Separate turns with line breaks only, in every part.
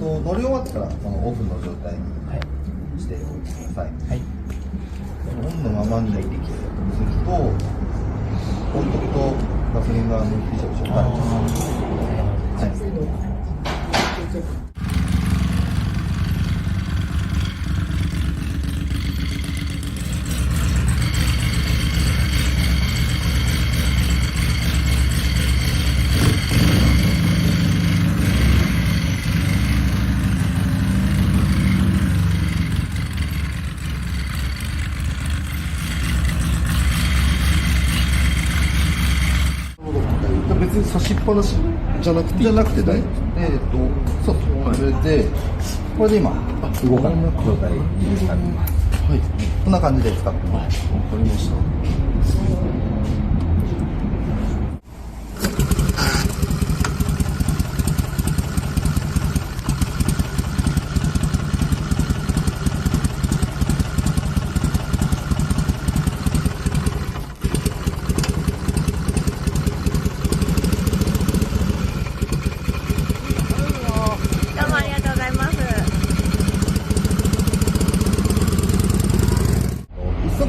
乗り終わってからこのオフの状態にしておいてください。はい。オンのままにすると、置いとくとガソリンがびしょびしょになる。はい。別に差しっぱなしじゃなくて大丈夫です。そうそう、これで今動かない状態になります。はい、こんな感じで使ってます。わかりました。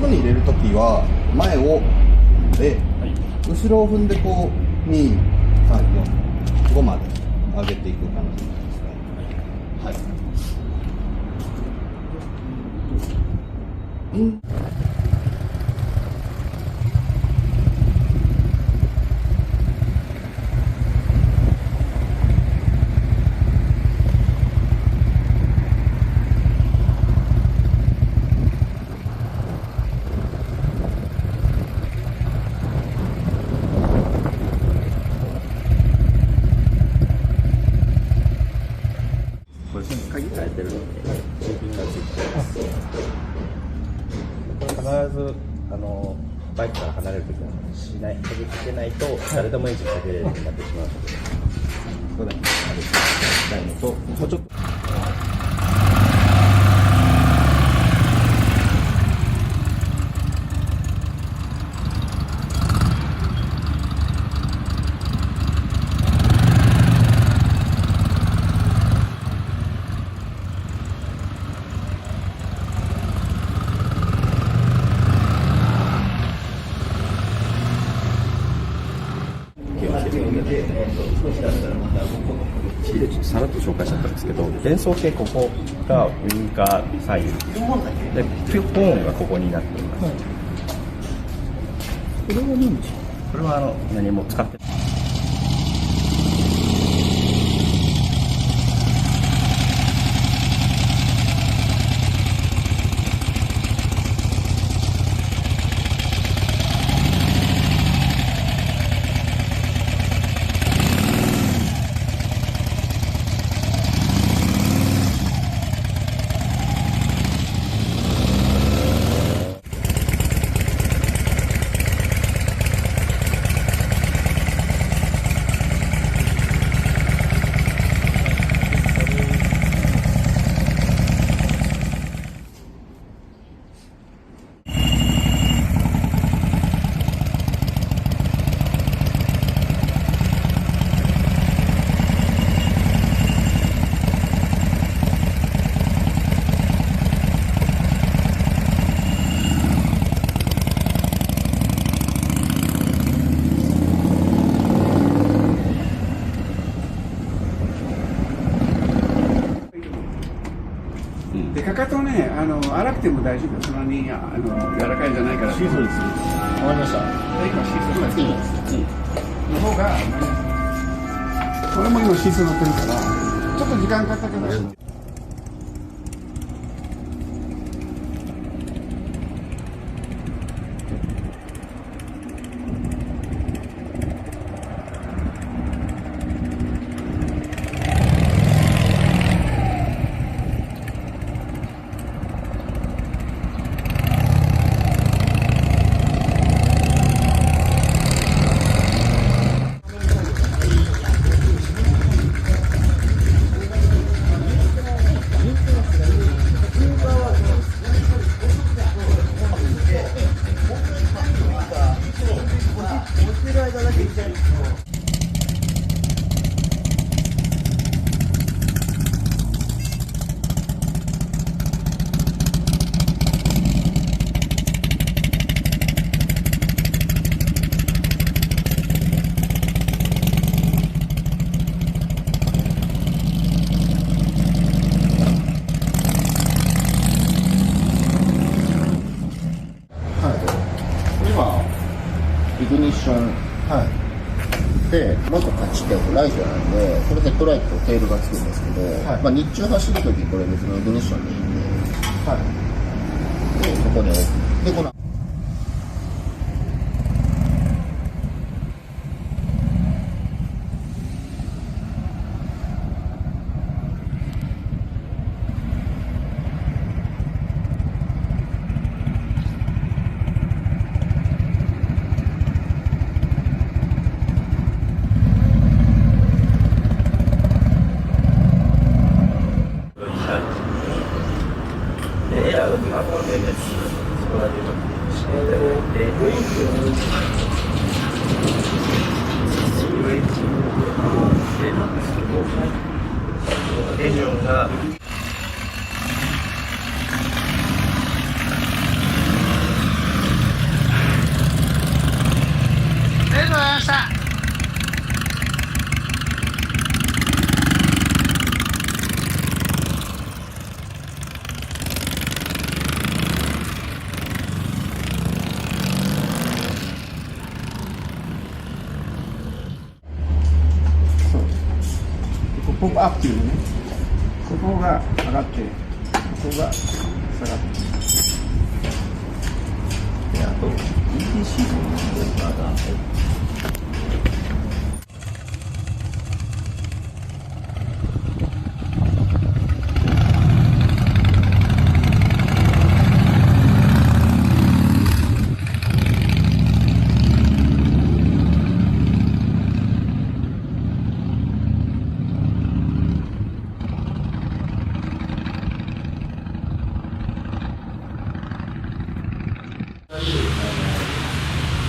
に入れるときは前をで、後ろを踏んでこう2、3、4、5まで上げていく感じですね。はい。
鍵変えてるので、新品がついてます。これ必ずバイクから離れるときは鍵つけないと誰でもエンジンかけれるようになってしまうので、
そうだね。したいのと、もうちょっと。
さらっと紹介しちゃったんですけど、伝送系ここがウインカー左右で、ピュポーンがここになっています。はい、これは何ですか？これは何も使ってない。
でかかとね、粗くても大丈夫。そんなに柔らかいんじゃないから。シーソーです。わかりました。今シーソーがつきます。の方が、これも今シーソー乗ってるから、ちょっと時間かかったけど。
テールがつくんですけど、
はい
まあ、日中走るときこれ別のイグニッションでいいんで、でここに置く。でこの
ポップアップっていうのね、ここが上がってここが下がって、
で、あと、ETC のモーターが、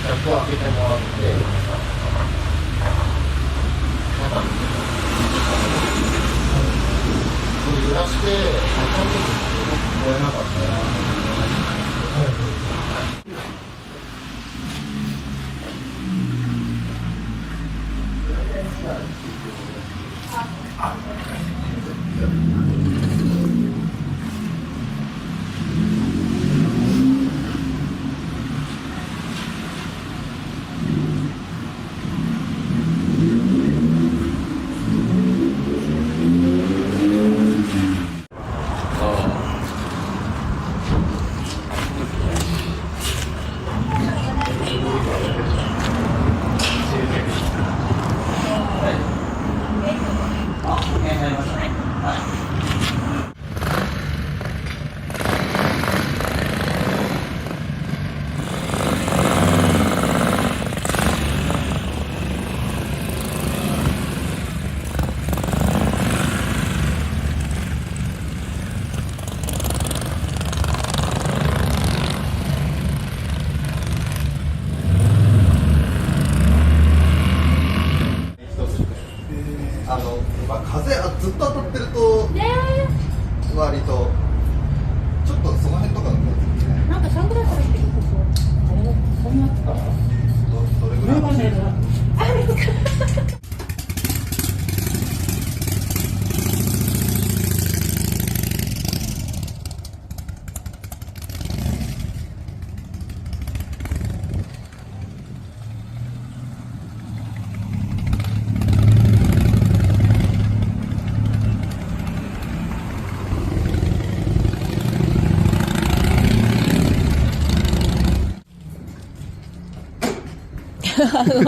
キャップを開けてもらって、揺らして、聞こえなかったら、風ずっと当たってると、割とちょっとその辺とか
なんかサングラス入ってるここ。そんなか。
どれぐらいの
ご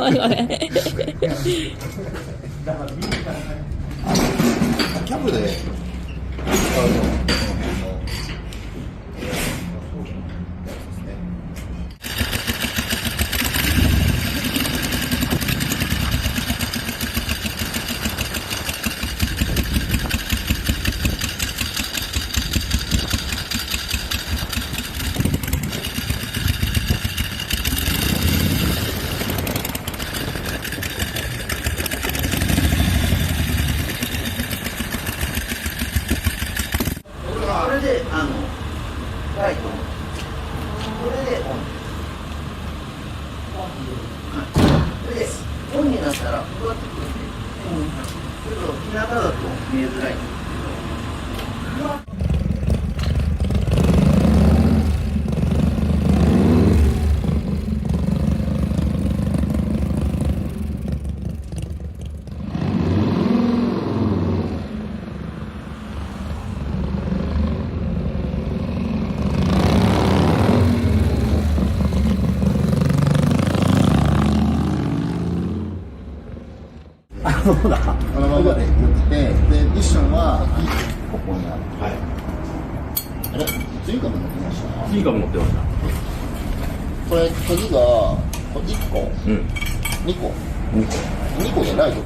めんごめん。
キャブで使うのこの辺のやつですね。これでライト、これでオン、それでオンになったらこうやってくるんで、ちょっと日向だと見えづらいんですけど。
そうだ。このままで打って、で、ミッションは、ここにある。
はい。
あれ次から持ってました
次が持ってました。
これ、次が、これ1個、
うん。
2個。
2個。
2個でライト。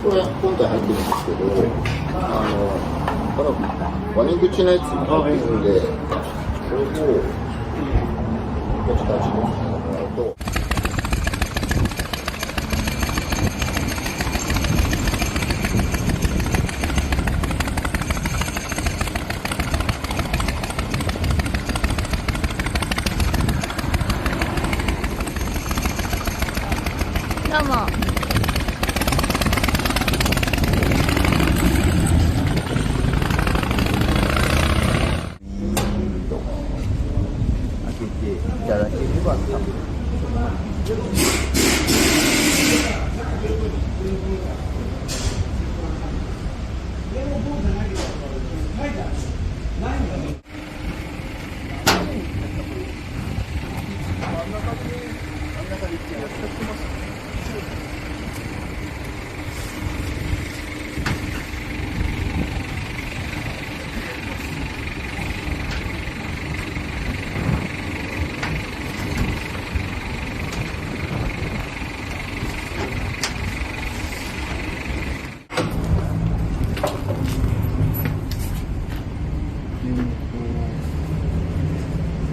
これ本体入ってるんですけど、この割り口のやつが入ってるんで、これをこっちから絞ってもらうと。
どうも。
開けていただければ多分。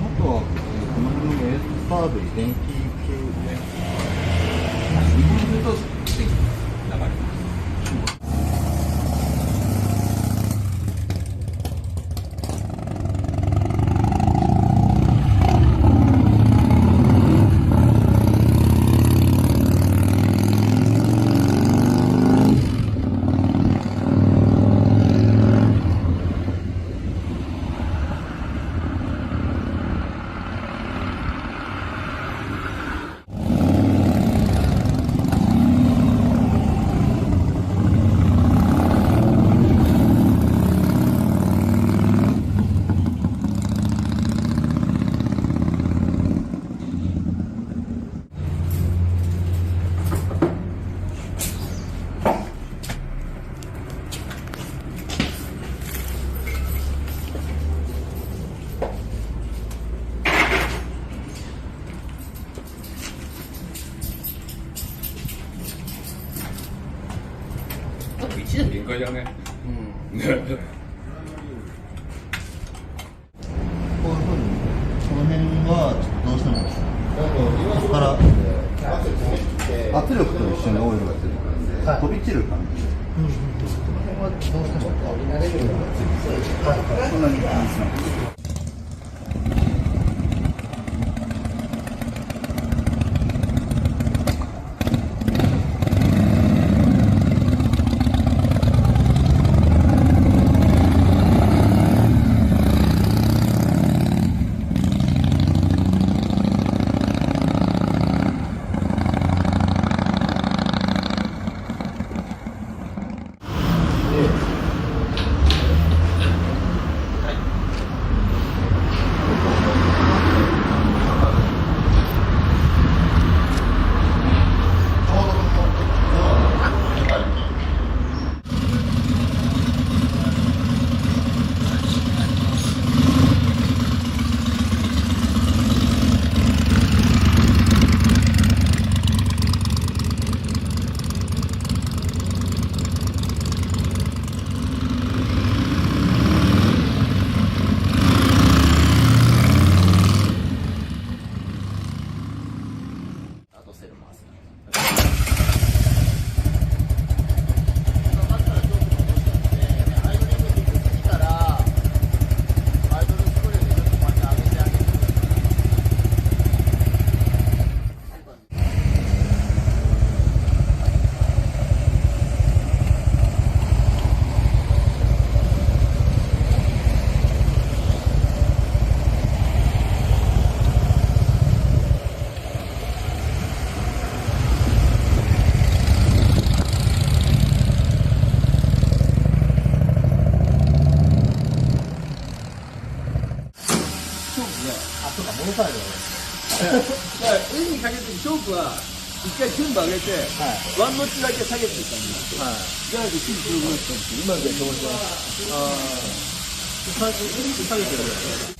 あとは、この辺のエアサーベル電気系で、日本中と電気流れます。
1年限界だね。
こういうふうに、この辺はちょっとどうしても、ここから圧力と一緒にオイルが出てくるんで、飛び散る感じで、この辺はどうしても慣れるようなついて、そんなに気にしない。
から円にかけてチョークは一回全部上げて、ワンノッチだけ下げていったんですよ。じゃないとシーズン強くなったんですよ。今みたいに表示は。最初下げてる。